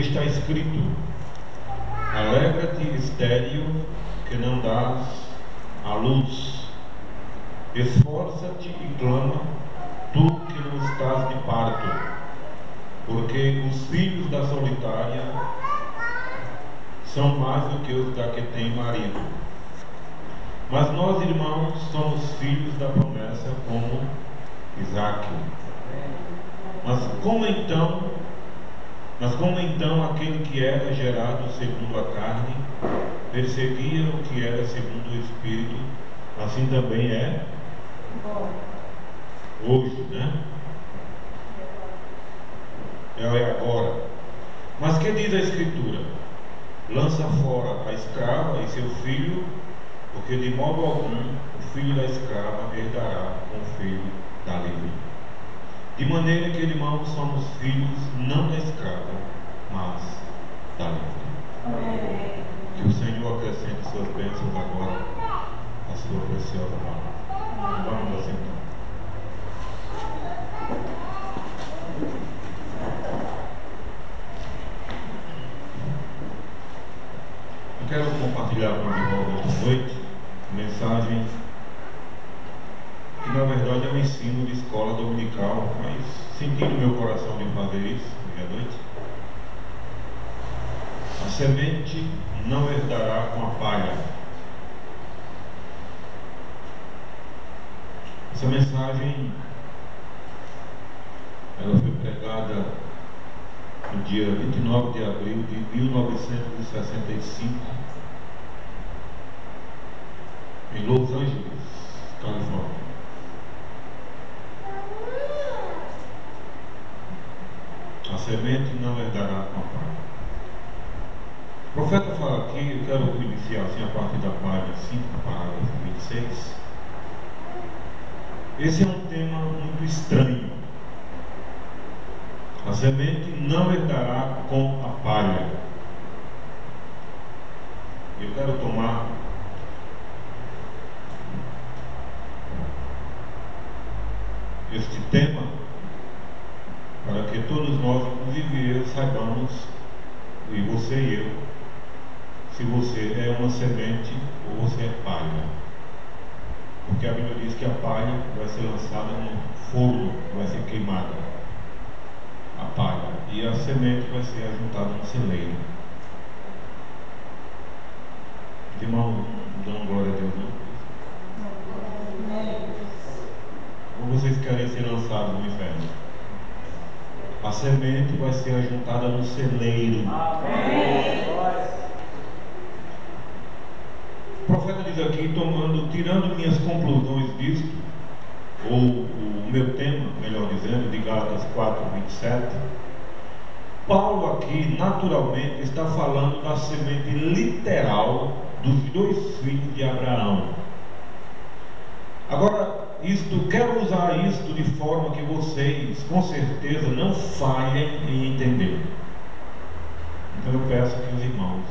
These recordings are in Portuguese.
está escrito: alegra-te, estéril, que não dás à luz. Esforça-te e clama, tu que não estás de parto, porque os filhos da solitária são mais do que os da que tem marido. Mas nós, irmãos, somos filhos da promessa, como Isaque. Mas como então aquele que era gerado segundo a carne perseguia o que era segundo o Espírito, assim também é hoje, né? É agora. Mas que diz a Escritura? Lança fora a escrava e seu filho, porque de modo algum o filho da escrava herdará com o filho da livre. De maneira que, irmãos, somos filhos não da escrava, mas da livre. Amém. Que o Senhor acrescente suas bênçãos agora à sua preciosa palavra. Vamos assim então. Eu quero compartilhar com os irmãos esta noite mensagem que na verdade é um ensino de escola dominical, mas senti no meu coração de fazer isso hoje à noite. A semente não herdará com a palha. Essa mensagem ela foi pregada no dia 29 de abril de 1965 em Los Angeles, Califórnia. A semente não herdará com a palha. O profeta fala aqui, eu quero iniciar assim a partir da página 5, parágrafo 26. Esse é um tema muito estranho. A semente não herdará com a palha. Eu quero tomar este tema para que todos nós, inclusive eu, saibamos, e você e eu, se você é uma semente ou você é palha. Porque a Bíblia diz que a palha vai ser lançada no forno, vai ser queimada. A palha. E a semente vai ser ajuntada no celeiro. Os irmãos dão glória a Deus, não? Ou vocês querem ser lançados no inferno? A semente vai ser ajuntada no celeiro. Amém. O profeta diz aqui, tirando minhas conclusões disto, ou o meu tema, melhor dizendo, de Gálatas 4:27, Paulo aqui naturalmente está falando da semente literal dos dois filhos de Abraão. Agora, quero usar isto de forma que vocês, com certeza, não falhem em entender. Então eu peço que os irmãos,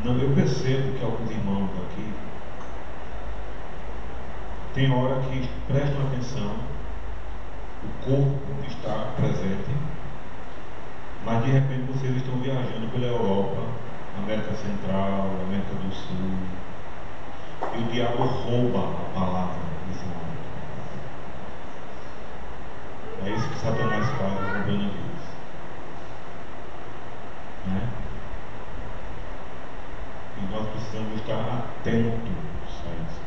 eu percebo que alguns irmãos aqui tem hora que prestam atenção, o corpo está presente, mas de repente vocês estão viajando pela Europa, América Central, América do Sul, e o diabo rouba a palavra desse momento. É isso que Satanás faz roubando vidas, né? E nós precisamos estar atentos a isso.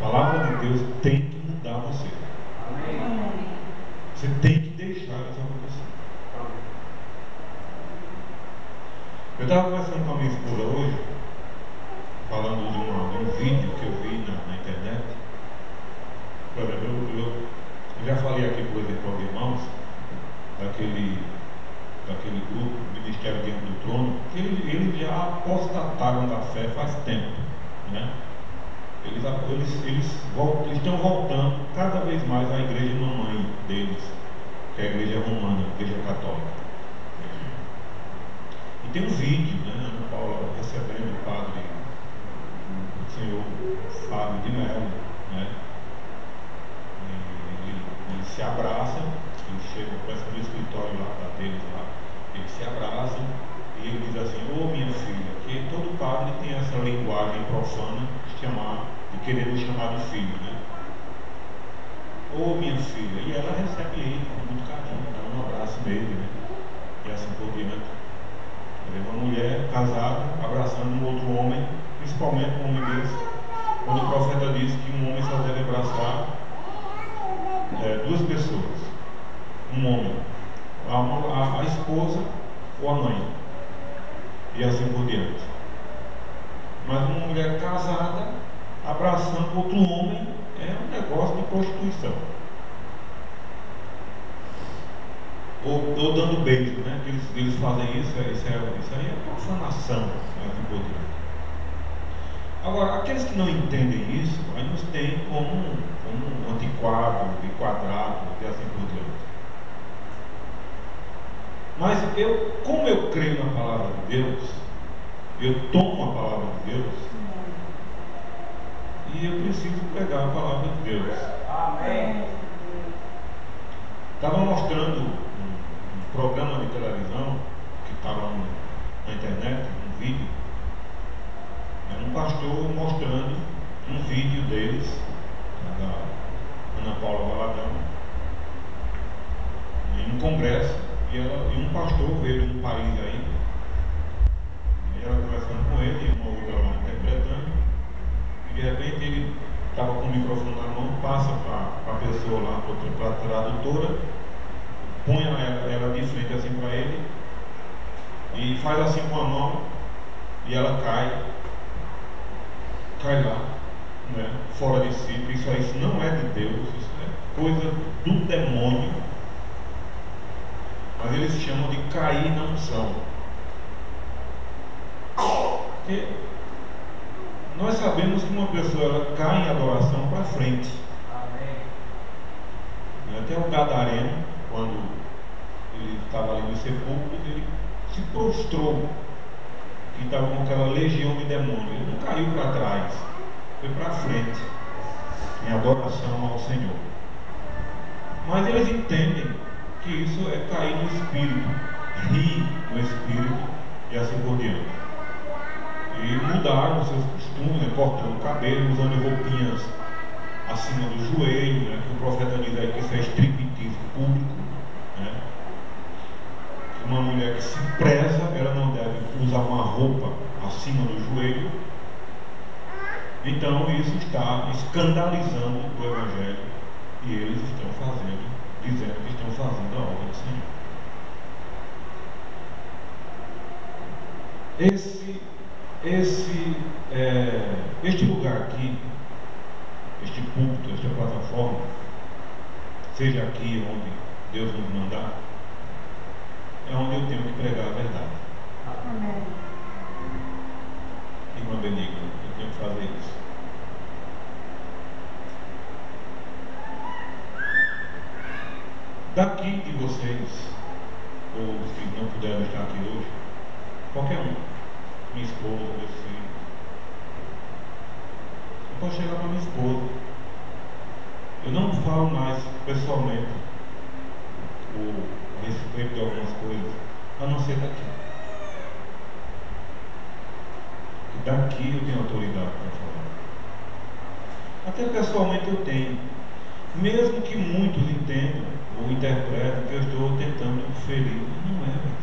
A palavra de Deus tem que mudar você. Amém. Você tem que deixar isso acontecer. Eu estava conversando com a minha esposa hoje, falando de um vídeo que eu vi na internet. Por exemplo, eu já falei aqui, por exemplo, aos irmãos daquele grupo, Ministério Diante do Trono, que eles já apostataram da fé faz tempo, né? Eles estão voltando cada vez mais à igreja mamãe deles, que é a igreja romana, a igreja católica. E tem um vídeo, né, Ana Paula recebendo o padre, o senhor Fábio de Mello, né? Eles se abraçam, eles chegam, parece no escritório lá deles lá, eles se abraçam e ele diz assim: ô minha filha, que todo padre tem essa linguagem profana de querer nos chamar de filho, né? Ô minha filha, e ela recebe ele com muito carinho, dá um abraço nele, né? E assim por diante. Uma mulher casada abraçando um outro homem, principalmente um homem desse, quando o profeta diz que um homem só deve abraçar duas pessoas, um homem, a esposa ou a mãe, e assim por diante. Mas uma mulher casada abraçando outro homem é um negócio de prostituição. Ou dando beijo, né? Eles fazem isso aí é profanação, assim por diante. Agora, aqueles que não entendem isso, aí nos têm como um antiquado, de quadrado, e assim por diante. Mas como eu creio na palavra de Deus, eu tomo a palavra de Deus, e eu preciso pegar a palavra de Deus. Amém. Estava mostrando um programa de televisão que estava na internet, um vídeo. Era um pastor mostrando um vídeo deles, da Ana Paula Valadão, em um congresso, e um pastor veio de um país aí, e ela conversando com ele, e uma outra lá interpretando, e de repente ele estava com o microfone na mão, passa para a pessoa lá, para a tradutora, põe ela de frente assim para ele, e faz assim com a mão, e ela cai lá, né, fora de si. Isso não é de Deus, isso é coisa do demônio. Mas eles chamam de cair na unção. Porque nós sabemos que uma pessoa ela cai em adoração para frente. Amém. Até o Gadareno, quando ele estava ali nos sepulcros, ele se prostrou, que estava com aquela legião de demônios. Ele não caiu para trás, foi para frente, em adoração ao Senhor. Mas eles entendem que isso é cair no espírito, rir no espírito e assim por diante. E mudaram os seus costumes, né, cortando o cabelo, usando roupinhas acima do joelho, né, que o profeta diz aí que isso é striptease público, né? Uma mulher que se preza, ela não deve usar uma roupa acima do joelho. Então isso está escandalizando o Evangelho, e eles estão dizendo que estão fazendo a obra do Senhor. Este lugar aqui, este púlpito, esta plataforma, seja aqui onde Deus nos mandar, é onde eu tenho que pregar a verdade. Amém. Irmã Benigna, eu tenho que fazer isso. Daqui de vocês, ou se não puderam estar aqui hoje, qualquer um, minha esposa, meus filhos, eu posso chegar para minha esposa. Eu não falo mais pessoalmente a respeito de algumas coisas, a não ser daqui. E daqui eu tenho autoridade para falar. Até pessoalmente eu tenho. Mesmo que muitos entendam ou interpretem que eu estou tentando ferir, não é verdade.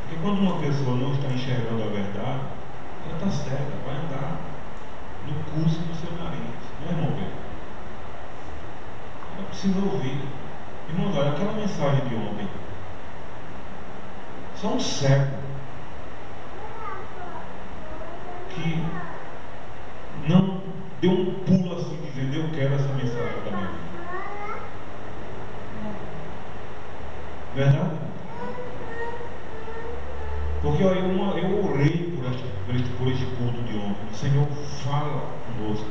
Porque quando uma pessoa não está enxergando a verdade, ela está cega, vai andar no curso do seu nariz, não é, irmão Pedro? Ela precisa ouvir. Irmãos, olha, aquela mensagem de ontem, só um cego que não deu um pulo assim, dizendo: eu quero essa mensagem da minha vida. Verdade? Porque ó, eu orei por este culto de ontem. O Senhor fala conosco.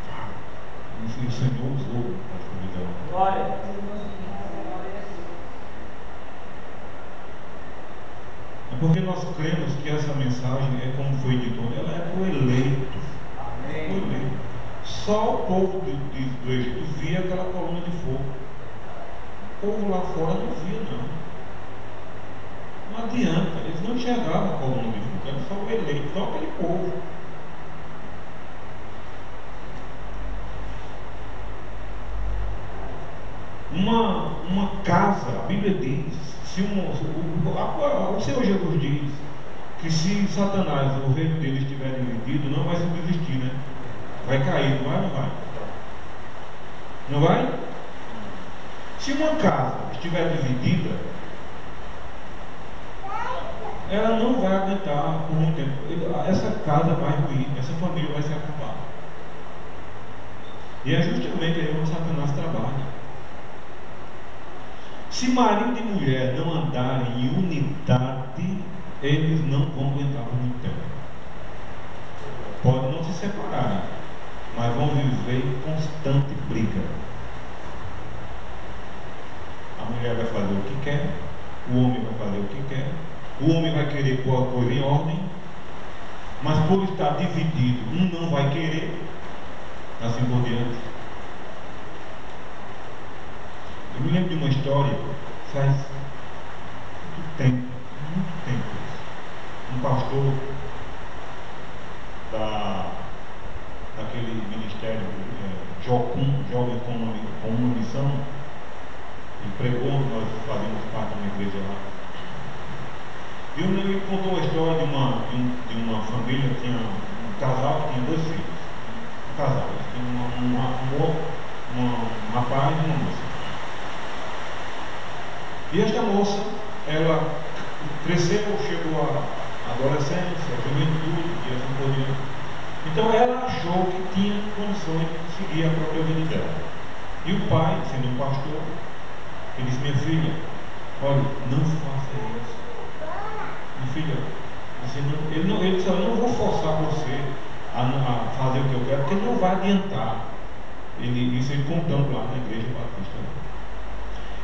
Fala. E o Senhor usou a convidar. Glória. É porque nós cremos que essa mensagem é como foi dito ontem, ela é para o eleito. Amém. O eleito. Só o povo do Egito via aquela coluna de fogo. O povo lá fora não via, não. Não adianta, eles não enxergavam a coluna de fogo, era só o eleito, só aquele povo. Uma casa, a Bíblia diz, se o Senhor Jesus diz que se Satanás, o reino dele, estiver dividido, não vai subsistir, né? Vai cair, não vai ou não vai? Não vai? Se uma casa estiver dividida, ela não vai aguentar por muito tempo. Essa casa vai ruir, essa família vai se acabar. E é justamente aí onde Satanás trabalha. Se marido e mulher não andarem em unidade, eles não vão aguentar por muito tempo. Podem não se separarem, mas vão viver em constante briga. A mulher vai fazer o que quer, o homem vai fazer o que quer, o homem vai querer pôr a coisa em ordem, mas por estar dividido, um não vai querer, assim por diante. Eu me lembro de uma história, faz muito tempo, um pastor daquele ministério Jocum, Jovem com uma Missão, ele pregou, nós fazemos parte de uma igreja lá. E ele contou a história de uma família, tinha um casal que tinha 2 filhos. Um casal, eles tinham um rapaz e uma moça. E esta moça, ela cresceu, chegou à adolescência, à juventude e assim por diante. Então ela achou que tinha condições de seguir a própria vida dela. E o pai, sendo um pastor, ele disse: minha filha, olha, não faça isso. Minha filha, ele disse: eu não vou forçar você a fazer o que eu quero, porque não vai adiantar. Isso ele contando lá na igreja batista.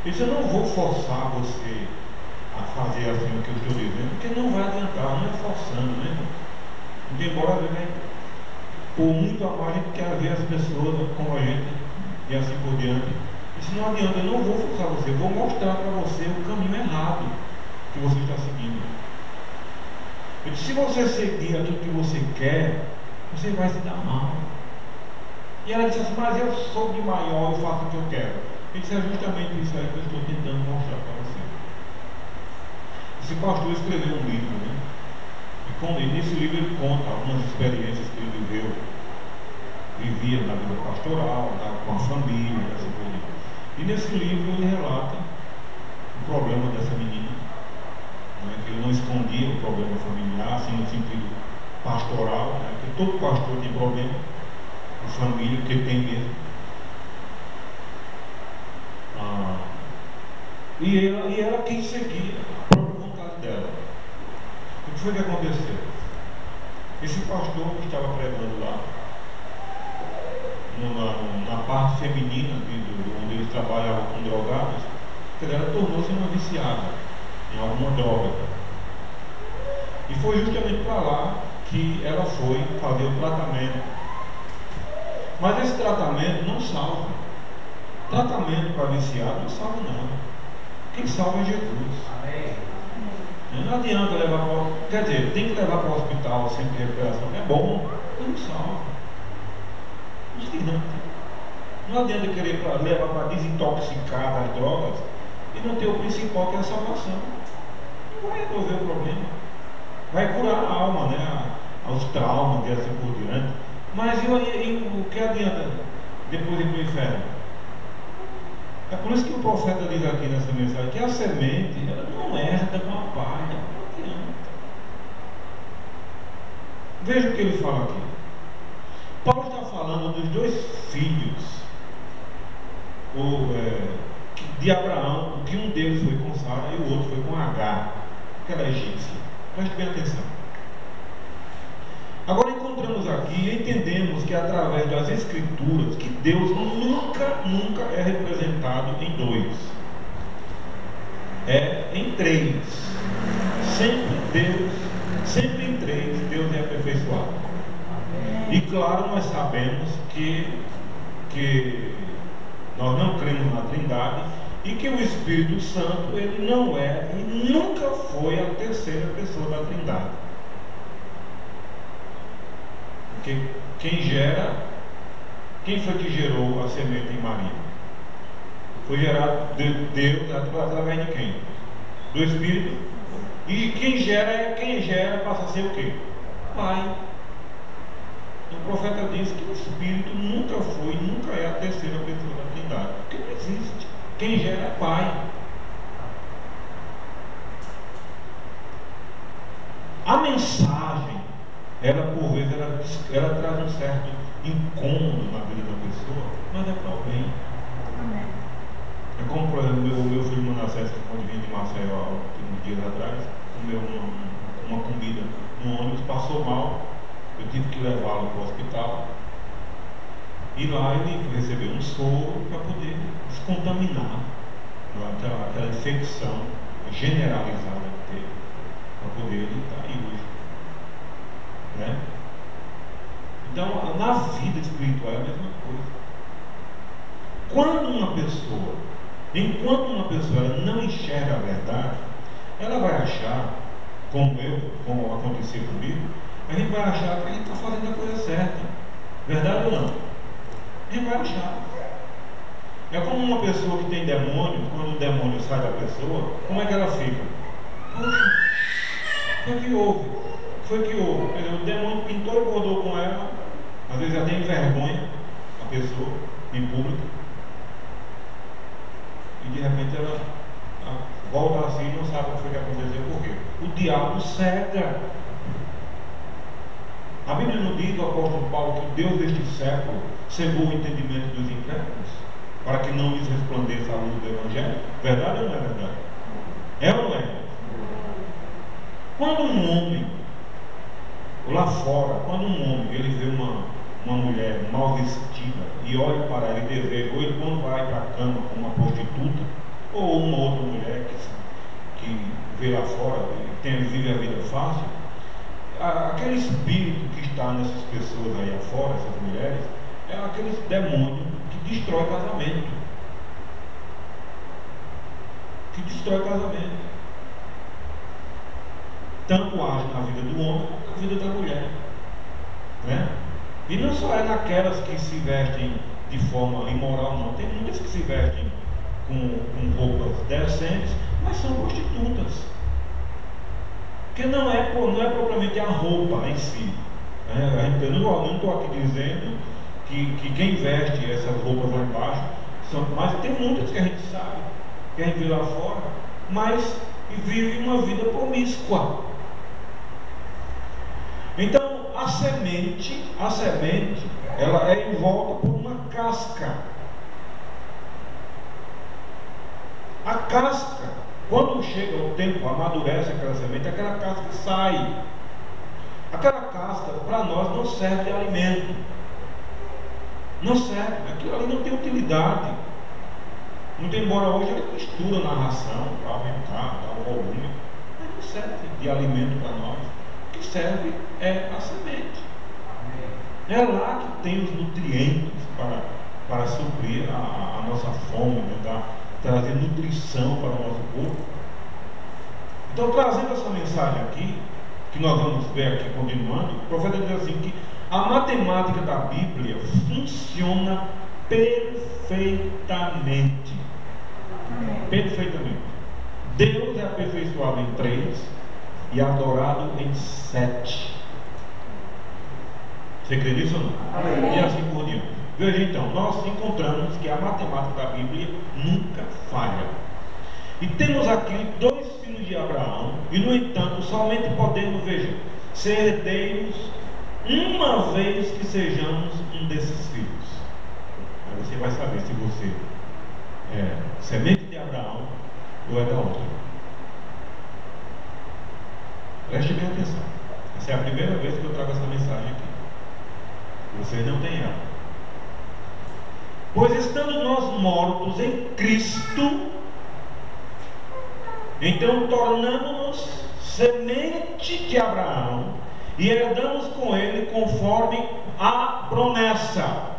Ele disse: eu não vou forçar você a fazer assim o que eu estou dizendo, porque não vai adiantar, não é forçando, né? Embora, né, por muito amor, a gente quer ver as pessoas como a gente e assim por diante. Isso não adianta, eu não vou forçar você, eu vou mostrar para você o caminho errado que você está seguindo. Eu disse: se você seguir aquilo que você quer, você vai se dar mal. E ela disse assim: mas eu sou de maior, eu faço o que eu quero. Ele disse: é justamente isso aí que eu estou tentando mostrar para você. Esse pastor escreveu um livro, né? E nesse livro ele conta algumas experiências que ele vivia na vida pastoral, com a família, assim por diante. E nesse livro ele relata o problema dessa menina, né? Que ele não escondia o problema familiar, assim no sentido pastoral, né? Que todo pastor tem problema com família, porque tem mesmo. E ela quis seguir a própria vontade dela. O que foi que aconteceu? Esse pastor que estava pregando lá, na parte feminina, onde eles trabalhavam com drogados, ela tornou-se uma viciada em alguma droga. E foi justamente para lá que ela foi fazer o tratamento. Mas esse tratamento não salva. Tratamento para viciado não salva nada. Quem salva é Jesus. Amém. Não adianta levar para... Quer dizer, tem que levar para o hospital sempre de recuperação. É bom, mas não salva. Não adianta querer levar para desintoxicar das drogas e não ter o principal, que é a salvação. Não vai resolver o problema. Vai curar a alma, né? Aos traumas e assim por diante. Mas o que adianta depois ir para o inferno? É por isso que o profeta diz aqui nessa mensagem que a semente, ela não herda com a palha, não adianta. Veja o que ele fala aqui. Paulo está falando dos 2 filhos de Abraão, que um deles foi com Sara e o outro foi com Agar, que era egípcia. Preste bem atenção. Agora encontramos aqui e entendemos que através das Escrituras que Deus nunca é representado em 2, é em 3. Sempre em 3 Deus é aperfeiçoado. E claro, nós sabemos que nós não cremos na Trindade e que o Espírito Santo, ele não é e nunca foi a terceira pessoa da Trindade. Porque quem foi que gerou a semente em Maria? Foi gerado de Deus através de quem? Do Espírito. E quem gera passa a ser o quê? Pai. O profeta diz que o Espírito nunca foi, nunca é a terceira pessoa da Trindade, porque não existe. Quem gera é Pai. A mensagem, ela por vezes, ela traz um certo incômodo na vida da pessoa, mas é para o bem. É como, por exemplo, o meu filho Manassés, quando vinha de Maceió uns dias atrás, comeu uma comida no ônibus, passou mal. Eu tive que levá-lo para o hospital. E lá ele recebeu um soro para poder descontaminar aquela infecção generalizada que teve, para poder ele estar aí hoje. Né? Então, na vida espiritual é a mesma coisa. Enquanto uma pessoa ela não enxerga a verdade, ela vai achar, como aconteceu comigo, a gente vai achar que a gente está fazendo a coisa certa. Verdade ou não? A gente vai achar. É como uma pessoa que tem demônio, quando o demônio sai da pessoa, como é que ela fica? Poxa, foi que houve? Quer dizer, o demônio pintou e bordou com ela, às vezes ela tem vergonha, a pessoa, em público, e de repente ela volta assim e não sabe o que foi que aconteceu, por quê? O diabo cega. A Bíblia não diz, o apóstolo Paulo, que Deus deste século cegou o entendimento dos incrédulos, para que não lhes resplandeça a luz do Evangelho? Verdade ou não é verdade? É ou não é? Quando um homem, lá fora, ele vê uma mulher mal vestida e olha para ela e deseja, ou ele quando vai para a cama com uma prostituta, ou uma outra mulher que vê lá fora e vive a vida fácil, aquele espírito que está nessas pessoas aí afora, essas mulheres, é aquele demônio que destrói casamento. Tanto age na vida do homem como na vida da mulher. Né? E não só é naquelas que se vestem de forma imoral, não. Tem muitas que se vestem com roupas decentes, mas são prostitutas. Porque não é propriamente a roupa em si. Eu não estou aqui dizendo que quem veste essas roupas lá embaixo mas tem muitas que a gente sabe, que a gente vê lá fora, mas vive uma vida promíscua. Então a semente ela é envolta por uma casca. A casca, quando chega o tempo, amadurece aquela semente, aquela casca sai. Aquela casca para nós não serve de alimento. Não serve, aquilo ali não tem utilidade. Muito embora hoje ele mistura na ração para aumentar, dar o volume, mas não serve de alimento para nós. O que serve é a semente. É lá que tem os nutrientes para suprir a nossa fome, né? Trazer nutrição para o nosso corpo. Então, trazendo essa mensagem aqui, que nós vamos ver aqui continuando, o profeta diz assim que a matemática da Bíblia funciona perfeitamente. Perfeitamente. Deus é aperfeiçoado em 3 e adorado em 7. Você crê nisso ou não? Amém. E assim por diante. Veja então, nós encontramos que a matemática da Bíblia nunca falha. E temos aqui 2 filhos de Abraão, e no entanto, somente podemos, ser herdeiros uma vez que sejamos um desses filhos. Aí você vai saber se você é semente de Abraão ou é da outra. Preste bem atenção. Essa é a primeira vez que eu trago essa mensagem aqui. Vocês não têm ela. Pois estando nós mortos em Cristo, então tornamos-nos semente de Abraão e herdamos com ele conforme a promessa.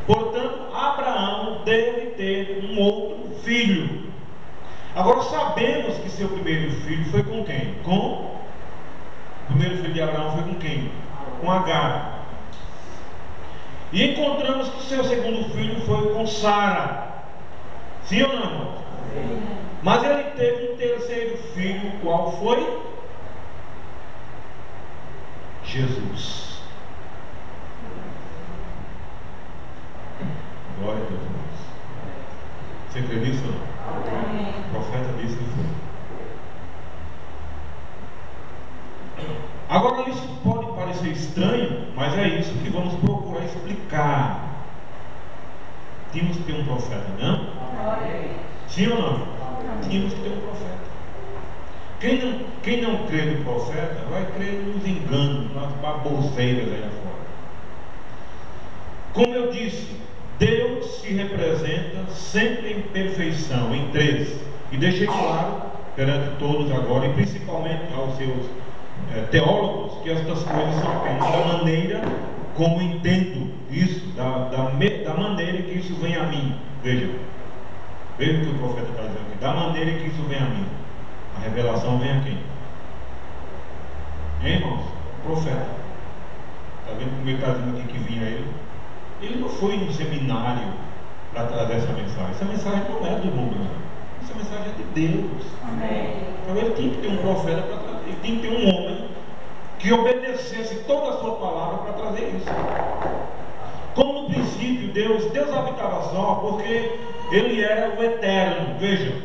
Portanto, Abraão deve ter um outro filho. Agora sabemos que seu primeiro filho foi com quem? O primeiro filho de Abraão foi com quem? Com Agar. E encontramos que seu segundo filho foi com Sara. Sim ou não, irmão? Sim. Mas ele teve um terceiro filho, qual foi? Jesus. Glória a Deus. Você crê nisso ou não? Amém. O profeta disse que foi. Agora isso pode parecer estranho, mas é isso que vamos procurar explicar. Tínhamos que ter um profeta, não? Sim ou não? Tínhamos que ter um profeta. Quem não crê no profeta vai crer nos enganos, nas baboseiras aí afora. Como eu disse, Deus se representa sempre em perfeição, em três. E deixei claro perante todos agora, e principalmente aos seus teólogos, que estas coisas são apenas da maneira como entendo isso, da maneira que isso vem a mim. Veja o que o profeta está dizendo aqui. Da maneira que isso vem a mim. A revelação vem a quem? Hein, irmãos? O profeta. Está vendo como ele está dizendo aqui que vinha ele? Ele não foi em um seminário para trazer essa mensagem. Essa mensagem não é do mundo, não. Essa mensagem é de Deus. Amém. Então ele tinha que ter um profeta para trazer. Ele tinha que ter um homem que obedecesse toda a sua palavra para trazer isso. Como no princípio Deus habitava só, porque ele era o eterno. Veja,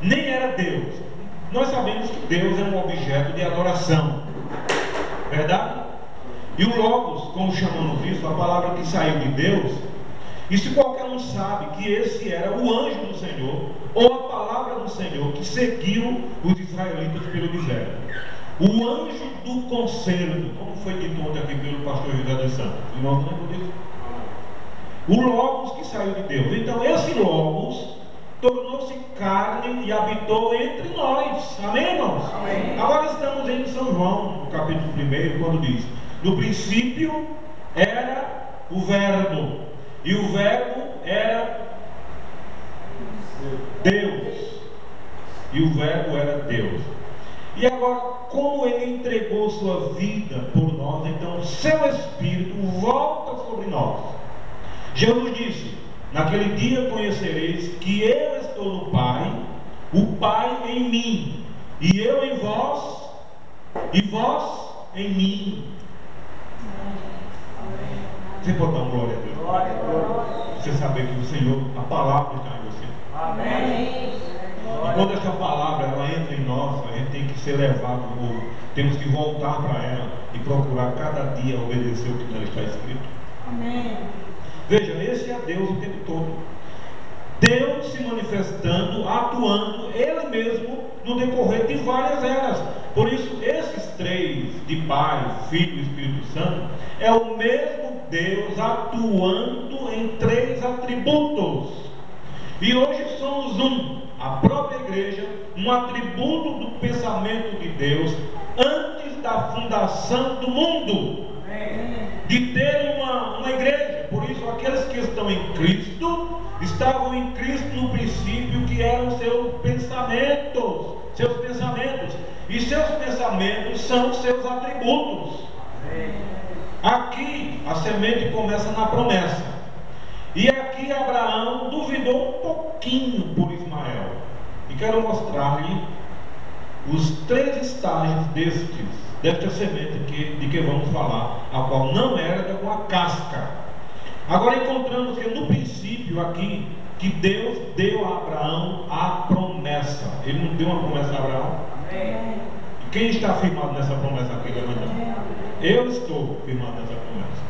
nem era Deus. Nós sabemos que Deus é um objeto de adoração, verdade? E o Logos, como chamamos isso, a palavra que saiu de Deus, e se qualquer um sabe que esse era o anjo do Senhor, ou a palavra do Senhor, que seguiu os israelitas pelo deserto. O anjo do conselho, como foi dito ontem aqui pelo pastor José dos Santos. O irmão não lembra disso? O Logos que saiu de Deus. Então esse Logos tornou-se carne e habitou entre nós. Amém, irmãos? Amém. Agora estamos em São João, no capítulo 1, quando diz: no princípio era o Verbo, e o Verbo era Deus, e o Verbo era Deus. E agora, como ele entregou sua vida por nós, então seu Espírito volta sobre nós. Jesus disse: naquele dia conhecereis que eu estou no Pai, o Pai em mim, e eu em vós, e vós em mim. Você pode dar uma glória a Deus? Glória a Deus. Você saber que o Senhor, a palavra está em você. Amém. E quando essa palavra ela entra em nós, a gente tem que ser levado, temos que voltar para ela e procurar cada dia obedecer o que nela está escrito. Amém. Veja, esse é Deus o tempo todo. Deus se manifestando, atuando Ele mesmo no decorrer de várias eras. Por isso, esses três, de Pai, Filho e Espírito Santo, é o mesmo Deus atuando em três atributos. E hoje somos a própria igreja, um atributo do pensamento de Deus antes da fundação do mundo. De ter uma igreja. Por isso, aqueles que estão em Cristo estavam em Cristo no princípio, que eram seus pensamentos. E seus pensamentos são seus atributos. Aqui a semente começa na promessa. E aqui Abraão duvidou um pouquinho por Ismael. E quero mostrar-lhe os três estágios desta semente de que vamos falar, a qual não era com a casca. Agora encontramos que no princípio aqui, que Deus deu a Abraão a promessa. Ele não deu uma promessa a Abraão? Amém. E quem está firmado nessa promessa aqui? Eu estou firmado nessa promessa.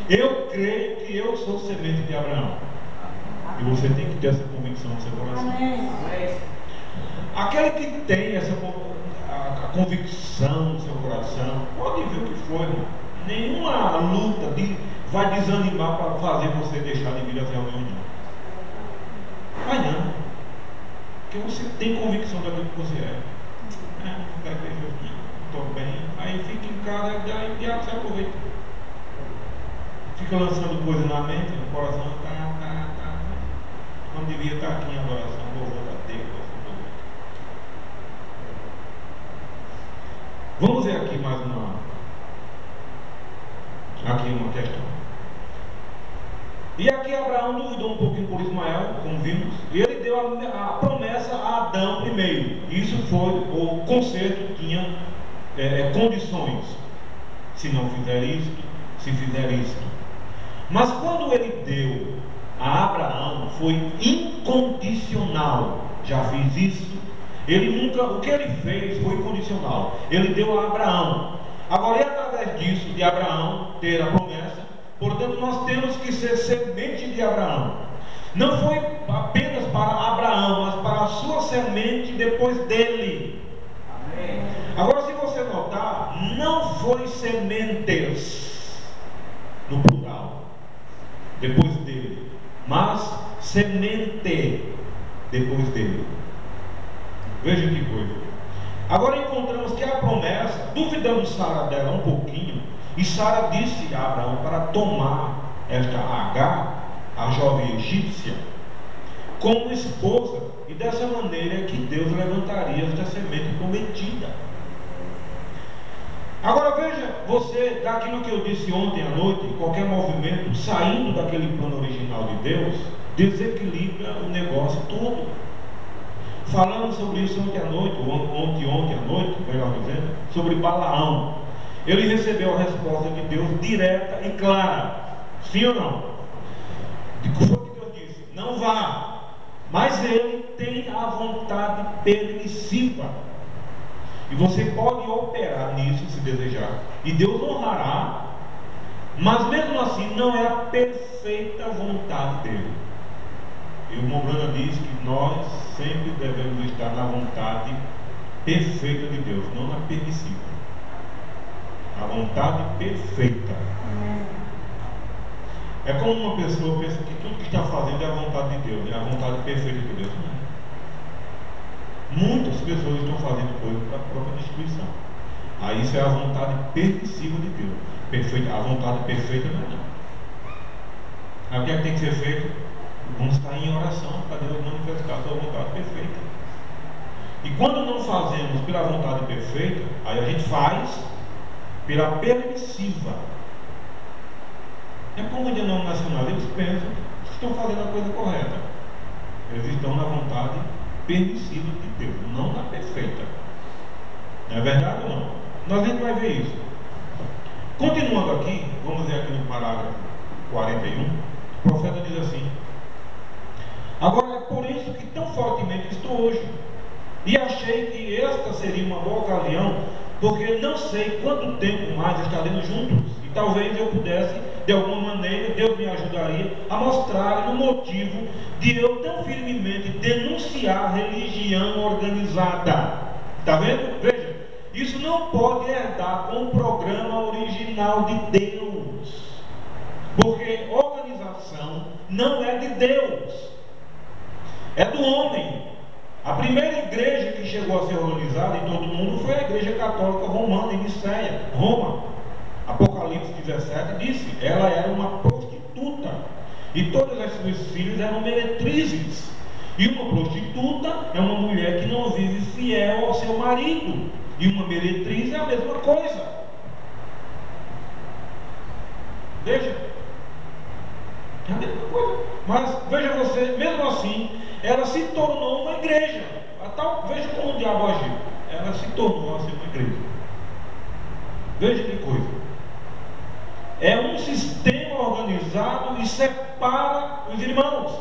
Eu creio que eu sou semente de Abraão. E você tem que ter essa convicção no seu coração. Amém. Aquele que tem a convicção no seu coração, pode ver o que for, irmão. Nenhuma luta vai desanimar para fazer você deixar de vir até a reunião. Vai não. Porque você tem convicção daquilo que você é. Não quero ver Jesus. estou bem, aí fica em casa e aí o diabo se aproveita. Fica lançando coisa na mente, no coração, Quando devia estar aqui em adoração, louvando a Deus, Vamos ver aqui mais uma questão. E aqui Abraão duvidou um pouquinho por Ismael, como vimos, e ele deu a promessa a Adão primeiro. Isso foi, o concerto tinha condições. Se não fizer isto, se fizer isto. Mas quando ele deu a Abraão, foi incondicional. Já fiz isso. Ele nunca, o que ele fez foi condicional. Ele deu a Abraão. Agora, e através disso, de Abraão ter a promessa, portanto, nós temos que ser semente de Abraão. Não foi apenas para Abraão, mas para a sua semente depois dele. Amém. Agora, se você notar, não foi sementes, no plural, depois dele, mas semente depois dele. Veja que coisa. Agora encontramos que a promessa, duvidamos Sara dela um pouquinho, e Sara disse a Abraão para tomar esta Agar, a jovem egípcia, como esposa, e dessa maneira que Deus levantaria esta semente prometida. Agora veja, você, daquilo que eu disse ontem à noite, qualquer movimento saindo daquele plano original de Deus, desequilibra o negócio todo. Falamos sobre isso ontem à noite, ontem à noite, melhor dizendo, sobre Balaão. Ele recebeu a resposta de Deus direta e clara. Sim ou não? Foi o que Deus disse: não vá. Mas ele tem a vontade permissiva. E você pode operar nisso se desejar. E Deus honrará. Mas mesmo assim não é a perfeita vontade dele. E o Mombrana diz que nós sempre devemos estar na vontade perfeita de Deus, não na permissiva. A vontade perfeita. É como uma pessoa pensa que tudo que está fazendo é a vontade de Deus, é a vontade perfeita de Deus. Não é. Muitas pessoas estão fazendo coisas para a própria destruição. Aí isso é a vontade permissiva de Deus. Perfeita, a vontade perfeita não é não. Aí o que é que tem que ser feito? Vamos estar em oração para Deus manifestar a sua vontade perfeita. E quando não fazemos pela vontade perfeita, aí a gente faz pela permissiva. É como o denominacional, eles pensam que estão fazendo a coisa correta. Eles estão na vontade permissiva de Deus, não na perfeita. Não é verdade ou não? Nós a gente vai ver isso. Continuando aqui, vamos ver aqui no parágrafo 41, o profeta diz assim: agora é por isso que tão fortemente estou hoje, e achei que esta seria uma boa ocasião, porque não sei quanto tempo mais estaremos juntos, e talvez eu pudesse, de alguma maneira, Deus me ajudaria a mostrar o motivo de eu tão firmemente denunciar a religião organizada. Está vendo? Veja, isso não pode herdar com o programa original de Deus, porque organização não é de Deus, é do homem. A primeira igreja que chegou a ser organizada em todo o mundo foi a igreja católica romana em Niceia, Roma. Apocalipse 17 disse: ela era uma prostituta e todas as suas filhas eram meretrizes. E uma prostituta é uma mulher que não vive fiel ao seu marido, e uma meretriz é a mesma coisa. Veja, é a mesma coisa. Mas veja você, mesmo assim, ela se tornou uma igreja. Veja como o diabo agiu. Ela se tornou assim uma igreja. Veja que coisa. É um sistema organizado e separa os irmãos.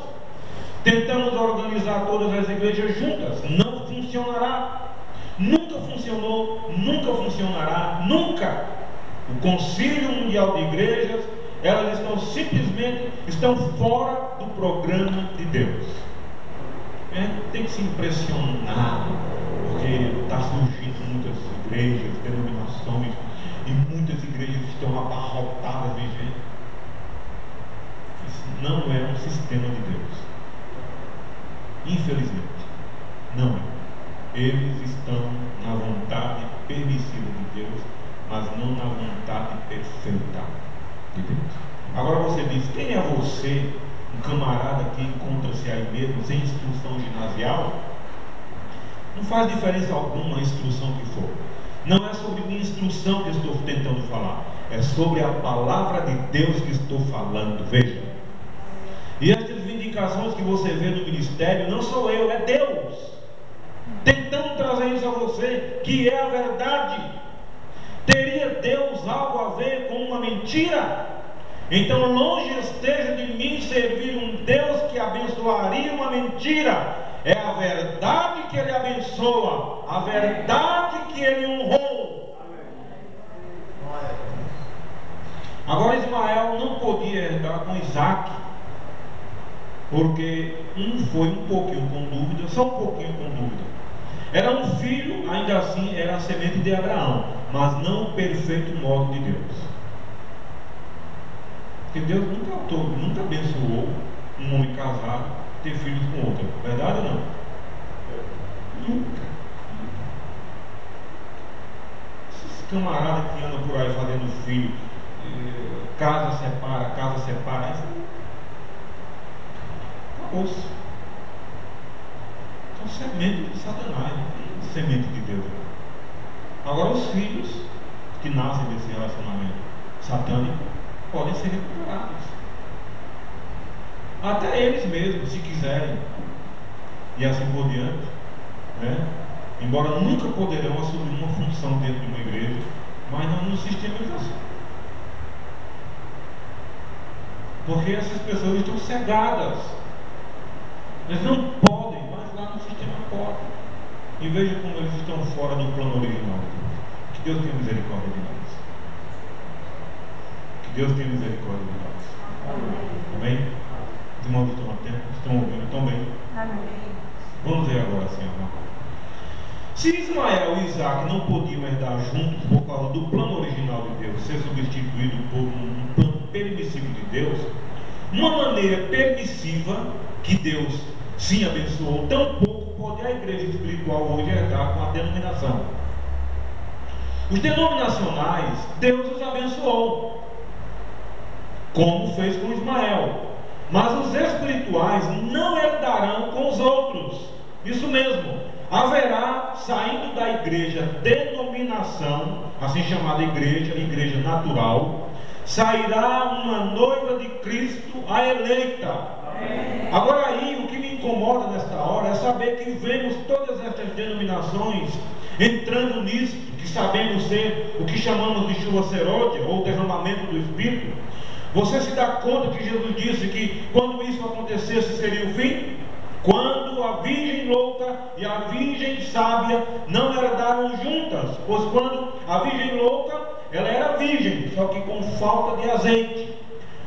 Tentamos organizar todas as igrejas juntas. Não funcionará. Nunca funcionou, nunca funcionará, nunca. O Concílio Mundial de Igrejas, elas simplesmente estão fora do programa de Deus. Tem que se impressionar, porque está surgindo muitas igrejas, denominações, e muitas igrejas estão abarrotadas de gente. Isso não é um sistema de Deus. Infelizmente, não é. Eles estão na vontade permissiva de Deus. não na vontade perfeita de Deus. Agora você diz, quem é você, um camarada que encontra-se aí mesmo, sem instrução ginasial? Não faz diferença alguma a instrução que for. Não é sobre minha instrução que estou tentando falar, é sobre a palavra de Deus que estou falando. Veja. E as vindicações que você vê no ministério, não sou eu, é Deus tentando trazer isso a você, que é a verdade. Teria Deus algo a ver com uma mentira? Então longe esteja de mim servir um Deus que abençoaria uma mentira. É a verdade que Ele abençoa, a verdade que Ele honrou. Agora Ismael não podia herdar com Isaac, porque um foi um pouquinho com dúvida, só um pouquinho com dúvida. Era um filho, ainda assim era a semente de Abraão, mas não o perfeito modo de Deus. Porque Deus nunca abençoou um homem casado ter filhos com outra. Verdade ou não? Nunca. Esses camaradas que andam por aí fazendo filho, casa separa, acabou-se. São semente de Satanás, não é semente de Deus. Agora os filhos que nascem desse relacionamento satânico podem ser recuperados. Até eles mesmos, se quiserem. E assim por diante, né? Embora nunca poderão assumir uma função dentro de uma igreja, mas não nos sistemas assim. Porque essas pessoas estão cegadas. Eles não podem, mas lá no sistema podem. E veja como eles estão fora do plano original de Deus. Que Deus tenha misericórdia de nós. Que Deus tenha misericórdia de nós. Amém? Os irmãos estão atentos? Estão ouvindo? Estão bem? Amém. Vamos ver agora assim, irmão. Se Ismael e Isaac não podiam herdar juntos por causa do plano original de Deus ser substituído por um plano permissivo de Deus, uma maneira permissiva que Deus sim abençoou, tampouco pode a igreja espiritual hoje herdar com a denominação. Os denominacionais, Deus os abençoou, como fez com Ismael, mas os espirituais não herdarão com os outros. Isso mesmo, haverá, saindo da igreja denominação, assim chamada igreja natural, sairá uma noiva de Cristo, a eleita. Agora aí, o que me incomoda nesta hora é saber que vemos todas estas denominações entrando nisso, que sabemos ser o que chamamos de chuva seródia, ou derramamento do Espírito. Você se dá conta que Jesus disse que quando isso acontecesse seria o fim? Quando a virgem louca e a virgem sábia não herdaram juntas, pois quando a virgem louca, ela era virgem, só que com falta de azeite.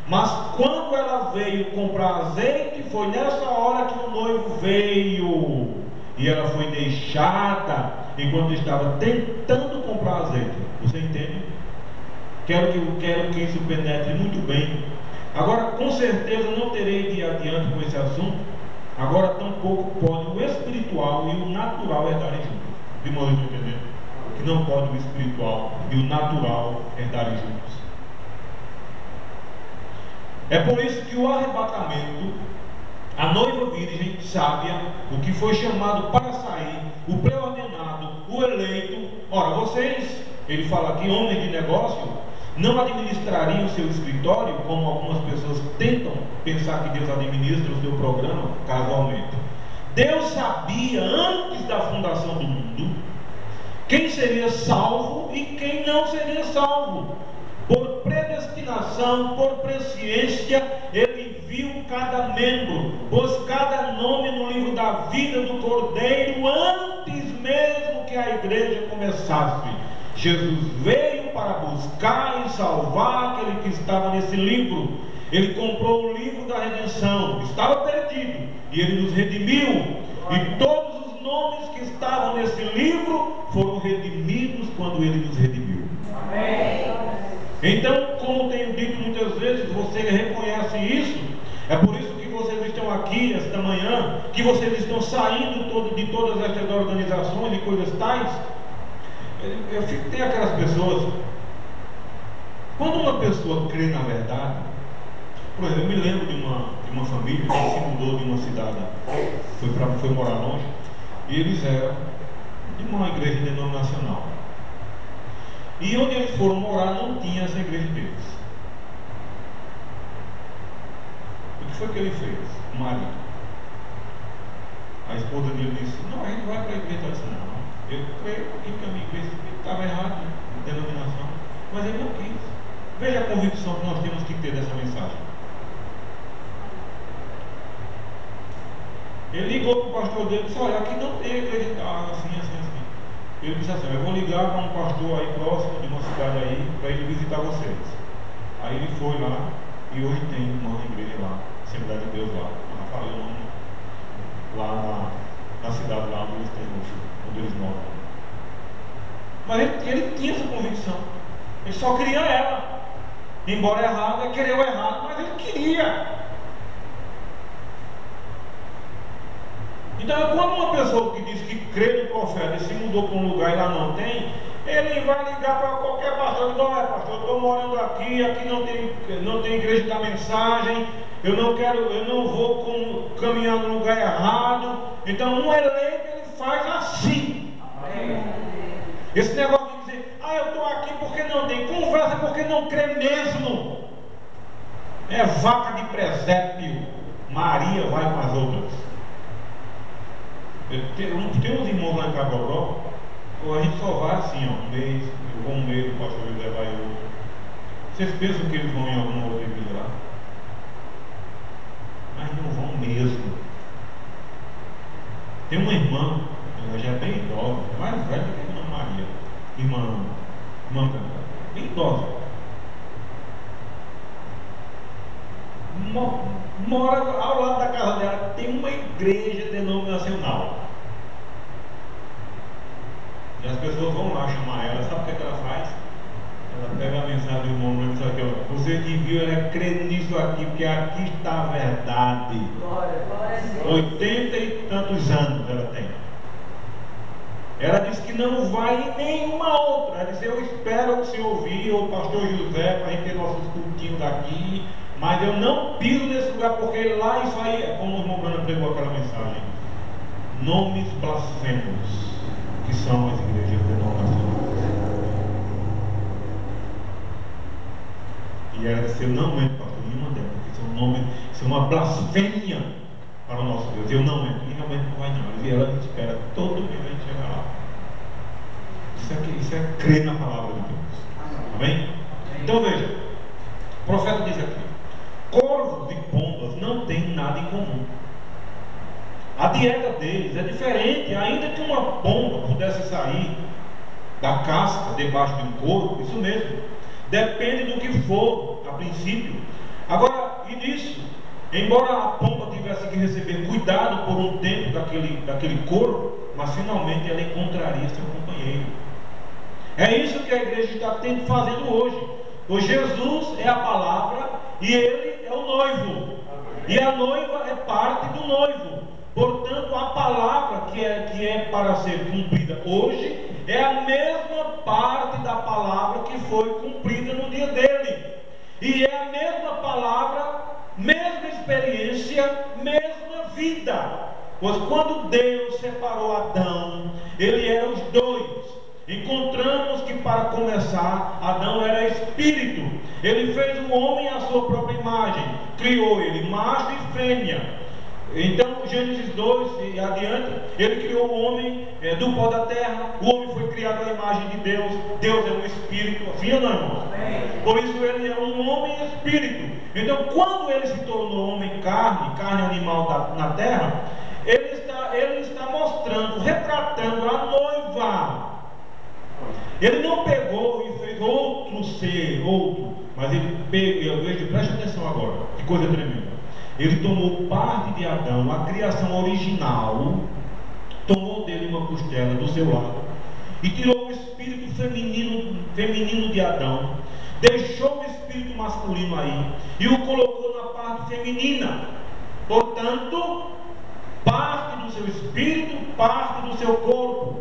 Mas quando ela veio comprar azeite, foi nessa hora que o noivo veio, e ela foi deixada enquanto estava tentando comprar azeite. Você entende? Quero que isso penetre muito bem. Agora, com certeza não terei de ir adiante com esse assunto. Agora, tampouco pode o espiritual e o natural herdarem juntos. Os irmãos estão entendendo? Que não pode o espiritual e o natural herdarem juntos. É por isso que o arrebatamento, a noiva virgem sábia, o que foi chamado para sair, o pré-ordenado, o eleito. Ora, vocês, ele fala aqui, homens de negócio, não administrariam o seu escritório, como algumas pessoas tentam pensar que Deus administra o seu programa, casualmente. Deus sabia, antes da fundação do mundo, quem seria salvo e quem não seria salvo. Por predestinação, por presciência, Ele viu cada membro, pôs cada nome no livro da vida do Cordeiro, antes mesmo que a igreja começasse. Jesus veio para buscar e salvar aquele que estava nesse livro. Ele comprou o livro da redenção, estava perdido, e Ele nos redimiu. E todos os nomes que estavam nesse livro foram redimidos quando Ele nos redimiu. Amém. Então, como tenho dito muitas vezes, você reconhece isso. É por isso que vocês estão aqui esta manhã, que vocês estão saindo de todas estas organizações e coisas tais. Tem aquelas pessoas Quando uma pessoa crê na verdade, por exemplo, eu me lembro de uma família que se mudou de uma cidade, foi morar longe, e eles eram de uma igreja denominacional. E onde eles foram morar não tinha essa igreja deles. O que foi que ele fez? O marido. A esposa dele disse: não, a gente vai para a igreja tradicional. Eu creio que a minha igreja estava errada, a denominação, mas ele não quis. Veja a convicção que nós temos que ter dessa mensagem. Ele ligou para o pastor dele e disse: olha, aqui não tem igreja assim, assim, assim. Ele disse assim: eu vou ligar para um pastor aí próximo de uma cidade aí para ele visitar vocês. Aí ele foi lá e hoje tem uma igreja lá, Assembleia de Deus lá. Eu falei o nome lá na cidade lá onde eles moram. Mas ele tinha essa convicção. Ele só queria ela. Embora errado, ele queria o errado, mas ele queria. Então, quando uma pessoa que diz que crê no profeta e se mudou para um lugar e lá não tem, ele vai ligar para qualquer pastor e dizer: olha, pastor, eu estou morando aqui não tem igreja da mensagem, eu não vou caminhar no lugar errado. Então, um eleito ele faz assim. Amém. Esse negócio de dizer: eu estou aqui porque não tem, conversa porque não crê mesmo. É vaca de presépio. Maria vai com as outras. Tem uns irmãos lá em Cabobró, a gente só vai assim, um mês, eu vou um mês, o pastor José vai outro. Vocês pensam que eles vão em alguma outra igreja lá? Mas não vão mesmo. Tem uma irmã, ela já é bem idosa, mais velha que a irmã Maria, irmã bem idosa. Mora ao lado da casa dela, tem uma igreja denominacional. E as pessoas vão lá chamar ela, sabe o que ela faz? Ela pega a mensagem do irmão e diz aqui: ó, você que viu, ela crê nisso aqui, porque aqui está a verdade. 80 e tantos anos ela tem. Ela disse que não vai em nenhuma outra. Ela disse: eu espero que você ouvir o pastor José para a gente ter nossos cultinhos aqui, mas eu não piso nesse lugar, porque lá isso aí é como o irmão Bruno pregou aquela mensagem: nomes blasfemos, que são as igrejas denominacionais. E ela disse: eu não entro, pastor, nenhuma delas, porque isso é uma blasfêmia para o nosso Deus. Eu não entro, e realmente não vai não. E ela espera todo dia a gente chegar lá. Isso é crer na palavra de Deus. Amém? Então veja, o profeta diz aqui: corvos e pombas não têm nada em comum. A dieta deles é diferente. Ainda que uma pomba pudesse sair da casca debaixo de um corvo, isso mesmo, depende do que for a princípio. Agora, e disso, embora a pomba tivesse que receber cuidado por um tempo daquele corvo, mas finalmente ela encontraria seu companheiro. É isso que a igreja está fazendo hoje. Pois Jesus é a palavra e ele é o noivo, e a noiva é parte do noivo. Portanto, a palavra que é para ser cumprida hoje é a mesma parte da palavra que foi cumprida no dia dele. E é a mesma palavra, mesma experiência, mesma vida. Pois quando Deus separou Adão, ele era os dois. Encontramos que, para começar, Adão era espírito. Ele fez o homem à sua própria imagem, criou ele macho e fêmea. Então, Gênesis 2 e adiante, ele criou o homem do pó da terra. O homem foi criado à imagem de Deus. Deus é um espírito, assim ou não, irmãos? Por isso ele é um homem espírito. Então, quando ele se tornou homem carne animal na terra, ele está mostrando, retratando a noiva. Ele não pegou e fez outro ser, mas ele pegou, preste atenção agora, que coisa tremenda. Ele tomou parte de Adão, a criação original, tomou dele uma costela do seu lado e tirou o espírito feminino de Adão, deixou o espírito masculino aí e o colocou na parte feminina. Portanto, parte do seu espírito, parte do seu corpo,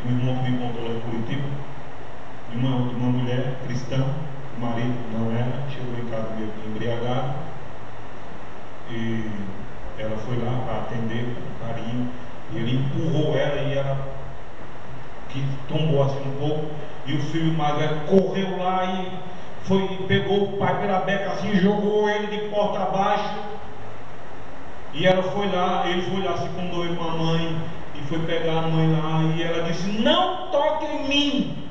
que o irmão me contou lá em Curitiba, de uma mulher cristã, o marido não era, chegou em casa meio que embriagado, e ela foi lá para atender com carinho, e ele empurrou ela e ela que tombou assim um pouco, e o filho mais velho correu lá e pegou o pai pela beca assim, jogou ele de porta abaixo, e ela foi lá, ele foi lá, se condoeu com a mãe, e foi pegar a mãe lá, e ela disse: não toque em mim.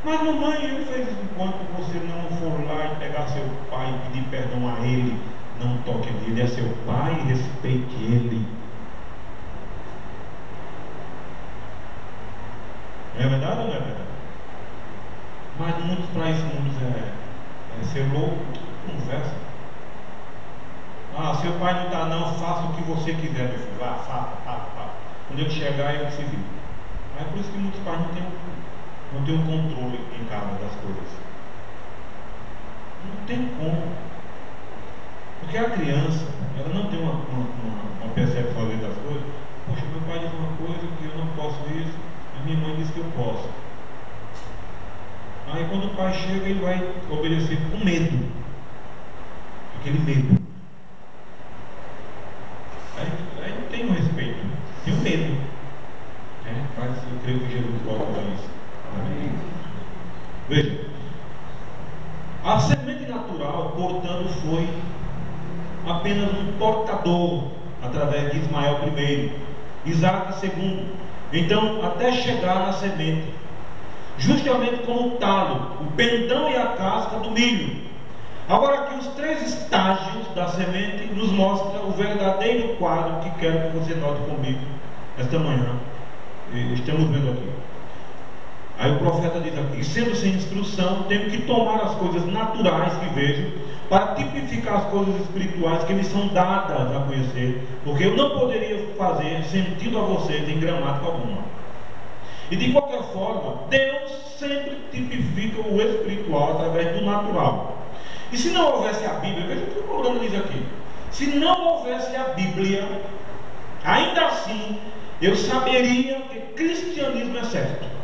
Mas mamãe, ele fez isso. Enquanto você não for lá e pegar seu pai e pedir perdão a ele, não toque nele, ele é seu pai, respeite ele. É verdade ou não é verdade? Mas muitos para isso, muitos é ser louco, conversa. Ah, seu pai não está não, faça o que você quiser, meu filho, vá, faça. Quando ele chegar, ele se vira. É por isso que muitos pais não têm um controle em casa das coisas. Não tem como. Porque a criança, ela não tem uma percepção das coisas. Poxa, meu pai diz uma coisa que eu não posso isso, a minha mãe diz que eu posso. Aí quando o pai chega, ele vai obedecer com medo. Aquele medo. Aí não tem um respeito, tem um medo. Mas eu creio que Jesus gosta disso. Amém? Veja, a semente natural, portanto, foi apenas um portador através de Ismael primeiro, Isaac segundo, então até chegar na semente, justamente como o talo, o pendão e a casca do milho. Agora aqui os 3 estágios da semente nos mostra o verdadeiro quadro que quero que você note comigo esta manhã. Estamos vendo aqui. Aí o profeta diz aqui: sendo sem instrução, tenho que tomar as coisas naturais que vejo para tipificar as coisas espirituais que me são dadas a conhecer, porque eu não poderia fazer sentido a vocês em gramática alguma. E de qualquer forma, Deus sempre tipifica o espiritual através do natural. E se não houvesse a Bíblia, veja o que o programa diz aqui: se não houvesse a Bíblia, ainda assim eu saberia que cristianismo é certo.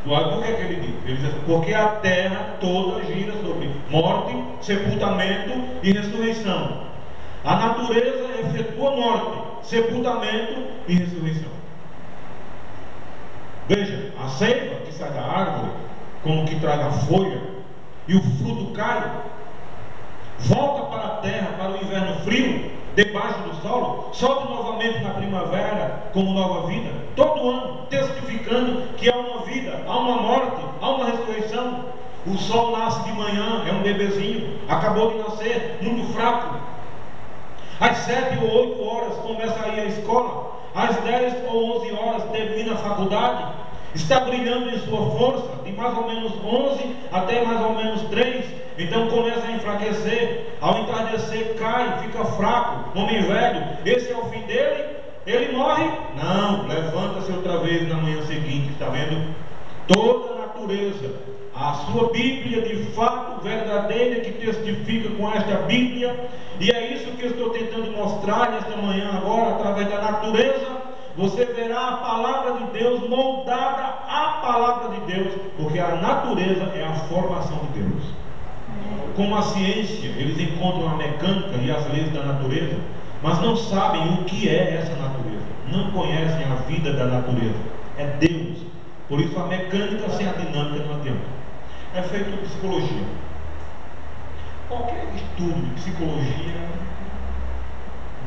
Por que ele diz? Ele diz: porque a terra toda gira sobre morte, sepultamento e ressurreição. A natureza efetua morte, sepultamento e ressurreição. Veja, a seiva que sai da árvore, como que traz a folha, e o fruto cai, volta para a terra, para o inverno frio, debaixo do solo, sobe novamente na primavera como nova vida, todo ano testificando que há uma vida, há uma morte, há uma ressurreição. O sol nasce de manhã, é um bebezinho, acabou de nascer, muito fraco. Às 7 ou 8 horas começa a ir à escola, às 10 ou 11 horas termina a faculdade, está brilhando em sua força, de mais ou menos 11 até mais ou menos 3, então começa a enfraquecer, ao entardecer cai, fica fraco, homem velho. Esse é o fim dele? Ele morre? Não, levanta-se outra vez na manhã seguinte. Está vendo? Toda a natureza, a sua Bíblia de fato verdadeira, que testifica com esta Bíblia, e é isso que eu estou tentando mostrar nesta manhã agora, através da natureza. Você verá a palavra de Deus moldada à palavra de Deus, porque a natureza é a formação de Deus. Como a ciência, eles encontram a mecânica e as leis da natureza, mas não sabem o que é essa natureza, não conhecem a vida da natureza, é Deus. Por isso a mecânica sem a dinâmica não adianta. É feito psicologia. Qualquer estudo de psicologia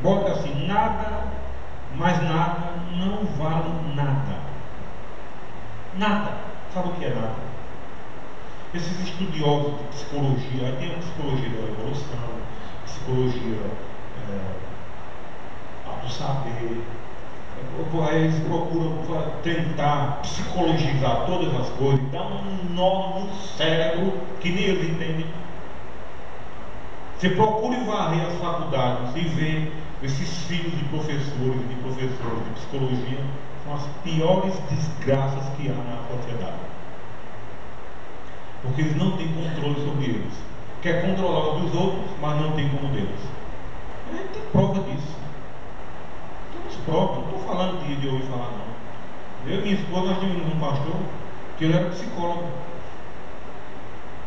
bota assim: nada, mais nada, não vale nada. Nada. Sabe o que é nada? Esses estudiosos de psicologia, aí tem a psicologia da evolução, psicologia do saber, aí eles procuram tentar psicologizar todas as coisas, dar um nó no cérebro que nem eles entendem. Você procura varrer as faculdades e ver esses filhos de professores de psicologia, são as piores desgraças que há na sociedade. Porque eles não têm controle sobre eles. Quer controlar os dos outros, mas não tem como deles. A gente tem prova disso. próprios, não estou falando de ouvir falar não. Eu e minha esposa, nós tínhamos um pastor que ele era psicólogo.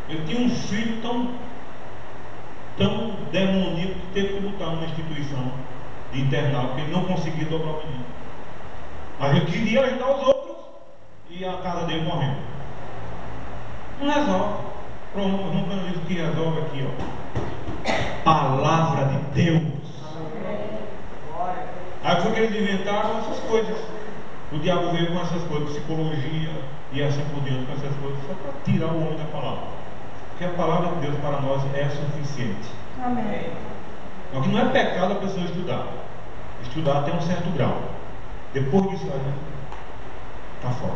Ele tinha um filho tão demoníaco que teve que botar numa instituição de internato, porque ele não conseguia dobrar o menino. Mas ele queria ajudar os outros e a casa dele morrendo. Não resolve. Pronto, o irmão diz que resolve aqui, ó. Palavra de Deus. Aí foi que eles inventaram essas coisas. O diabo veio com essas coisas, psicologia e assim por diante, com essas coisas, só para tirar o homem da palavra. Porque a palavra de Deus para nós é suficiente. Amém. Então, que não é pecado a pessoa estudar. Estudar até um certo grau. Depois disso aí, está fora.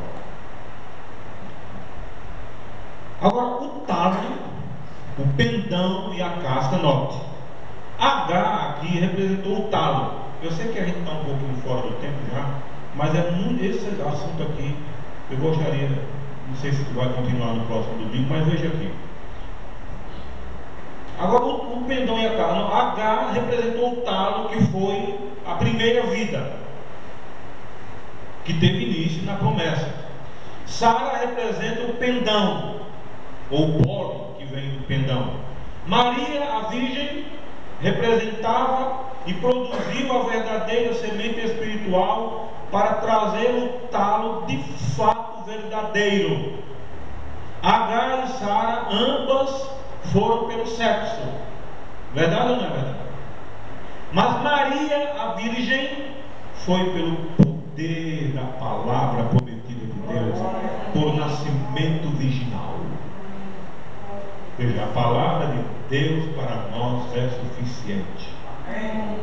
Agora, o talo, o pendão e a casca, note. H aqui representou o talo. Eu sei que a gente está um pouquinho fora do tempo já, mas é muito, esse assunto aqui, eu gostaria, não sei se vai continuar no próximo domingo, mas veja aqui. Agora, o pendão e a casca, não, H representou o talo, que foi a primeira vida, que teve início na promessa. Sara representa o pendão, ou o pólen, que vem do pendão. Maria, a virgem, representava e produziu a verdadeira semente espiritual para trazer o talo de fato verdadeiro. Agar e Sara, ambas foram pelo sexo. Verdade ou não é verdade? Mas Maria, a virgem, foi pelo poder da palavra prometida de Deus, por nascimento virginal. Veja, a palavra de Deus para nós é suficiente. Amém.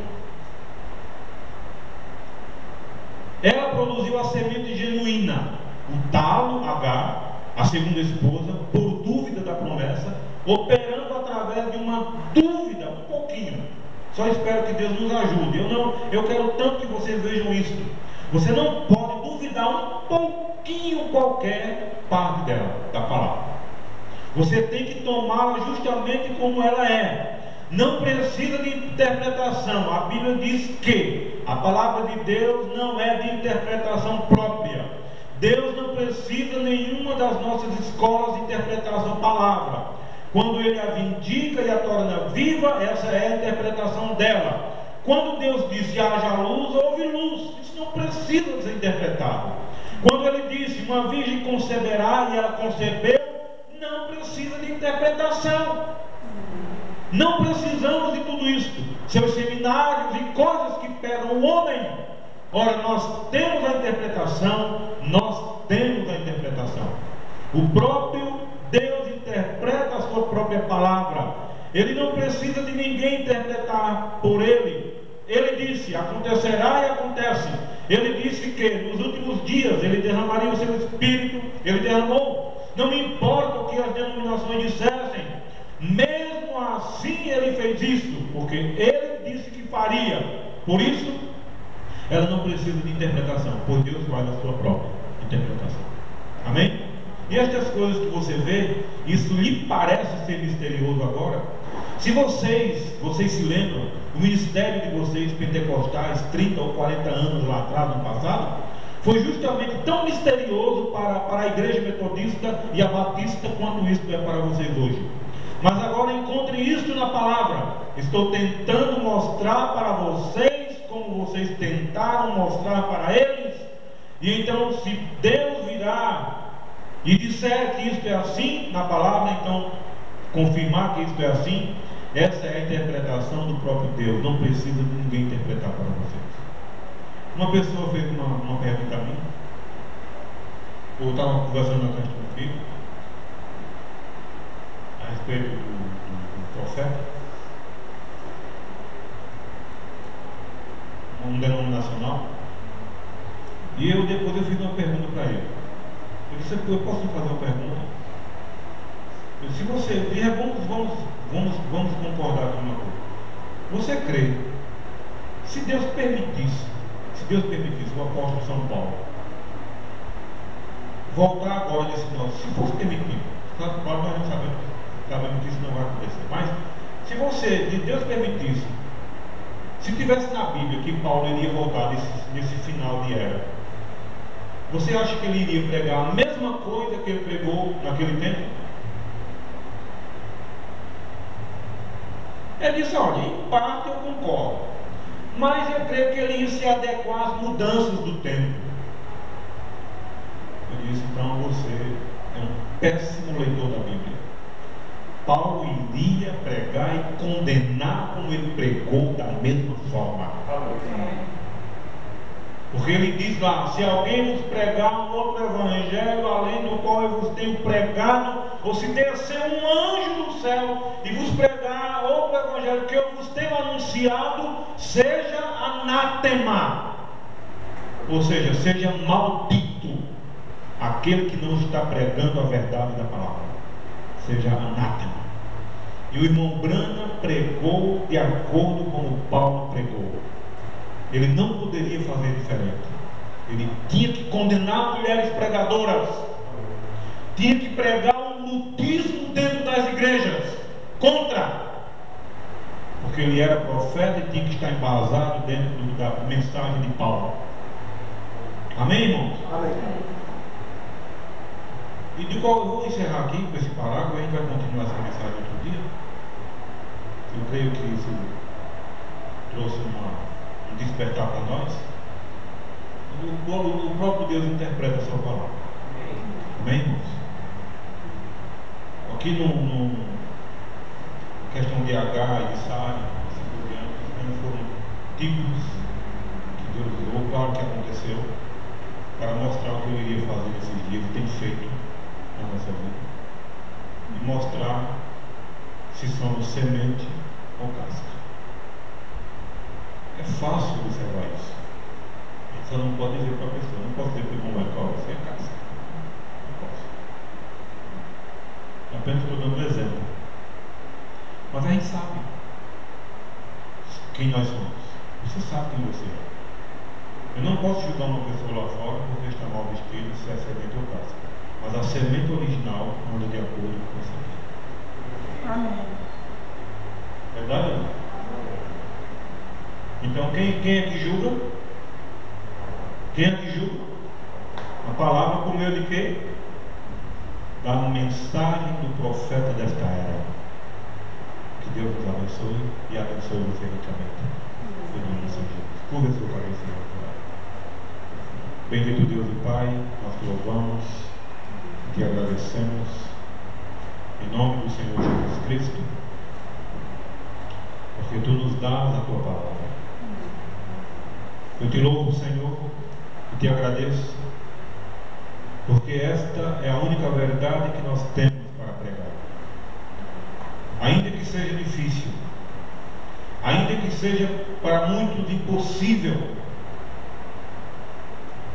Ela produziu a semente genuína, o talo, H, a segunda esposa, por dúvida da promessa, operando através de uma dúvida, um pouquinho. Só espero que Deus nos ajude. Eu quero tanto que vocês vejam isso. Você não pode duvidar um pouquinho qualquer parte dela, da palavra. Você tem que tomá-la justamente como ela é. Não precisa de interpretação. A Bíblia diz que a palavra de Deus não é de interpretação própria. Deus não precisa nenhuma das nossas escolas de interpretação da palavra. Quando Ele a vindica e a torna viva, essa é a interpretação dela. Quando Deus disse haja luz, houve luz. Isso não precisa ser interpretado. Quando Ele disse uma virgem conceberá e ela concebeu, não precisa de interpretação. Não precisamos de tudo isso. Seus seminários e coisas que pegam o homem. Ora, nós temos a interpretação. O próprio Deus interpreta a sua própria palavra. Ele não precisa de ninguém interpretar por ele. Ele disse, acontecerá e acontece. Ele disse que nos últimos dias Ele derramaria o seu Espírito. Ele derramou. Não importa o que as denominações dissessem, mesmo assim Ele fez isso, porque Ele disse que faria. Por isso, ela não precisa de interpretação, pois Deus faz a sua própria interpretação. Amém? E estas coisas que você vê, isso lhe parece ser misterioso agora? Se vocês se lembram, o ministério de vocês pentecostais, 30 ou 40 anos lá atrás, no passado, foi justamente tão misterioso para a igreja metodista e a batista quanto isso é para vocês hoje. Mas agora encontre isso na palavra. Estou tentando mostrar para vocês como vocês tentaram mostrar para eles. E então, se Deus virá e disser que isto é assim na palavra, então confirmar que isto é assim, essa é a interpretação do próprio Deus. Não precisa de ninguém interpretar para vocês. Uma pessoa fez uma pergunta a mim. Eu estava conversando na frente comigo a respeito do profeta, um denominacional, e depois eu fiz uma pergunta para ele. Eu disse, eu posso fazer uma pergunta? Eu disse, vamos concordar com uma coisa. Você crê, se Deus permitisse o apóstolo São Paulo voltar agora nesse nosso, se fosse permitido, claro que nós não sabemos que isso não vai acontecer, mas se Deus permitisse Se tivesse na Bíblia que Paulo iria voltar nesse final de era, você acha que ele iria pregar a mesma coisa que ele pregou naquele tempo? Ele disse: olha, em parte eu concordo, mas eu creio que ele ia se adequar às mudanças do tempo. Eu disse: então você é um péssimo leitor da Bíblia. Paulo iria pregar e condenar como ele pregou da mesma forma. Porque ele diz lá: se alguém vos pregar um outro evangelho além do qual eu vos tenho pregado, ou se descer um anjo do céu e vos pregar outro evangelho que eu vos tenho anunciado, seja anátema, ou seja, seja maldito aquele que não está pregando a verdade da palavra, seja anátema. E o irmão Branham pregou de acordo com o Paulo pregou. Ele não poderia fazer diferente. Ele tinha que condenar mulheres pregadoras, tinha que pregar o nudismo dentro das igrejas, contra, porque ele era profeta e tinha que estar embasado dentro da mensagem de Paulo. Amém, irmãos? Amém. E de qual eu vou encerrar aqui com esse parágrafo. A gente vai continuar essa mensagem outro dia. Eu creio que isso trouxe um despertar para nós. O próprio Deus interpreta a sua palavra. Amém, irmãos? Aqui no questão de H e de Sara, assim por diante, foram tipos que Deus usou, claro que aconteceu, para mostrar o que eu iria fazer nesses dias, tem feito na nossa vida, e mostrar se somos semente ou casca. É fácil observar isso. Só não pode dizer para a pessoa: não posso dizer para o irmão Michael, você é casca. Não posso. Apenas estou dando um exemplo. Mas a gente sabe quem nós somos. Você sabe quem você é. Eu não posso julgar uma pessoa lá fora porque está mal vestido, se é semente ou casca. Mas a semente original anda de acordo com isso aqui. Amém. Verdade ou não? Então quem é que julga? Quem é que julga? A palavra por meio de quê? Da mensagem do profeta desta era. Que Deus nos abençoe e abençoe você ricamente. Em nome de Jesus. Curva a sua cabeça e orar. Bendito Deus e Pai, nós te louvamos, te agradecemos, em nome do Senhor Jesus Cristo, porque tu nos dás a tua palavra. Eu te louvo, Senhor, e te agradeço, porque esta é a única verdade que nós temos para pregar. Ainda que seja difícil, ainda que seja para muitos impossível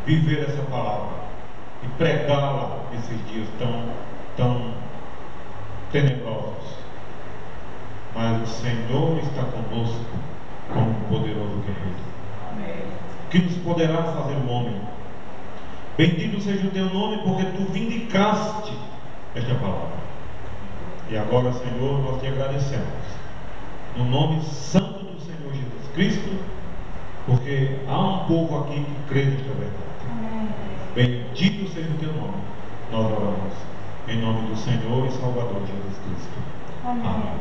viver essa palavra e pregá-la nesses dias tão tenebrosos, mas o Senhor está conosco como um poderoso guerreiro. Que nos poderá fazer o homem. Bendito seja o teu nome, porque tu vindicaste esta palavra. E agora, Senhor, nós te agradecemos no nome santo do Senhor Jesus Cristo, porque há um povo aqui que crê nesta verdade. Bendito seja o teu nome. Nós oramos em nome do Senhor e Salvador Jesus Cristo. Amém.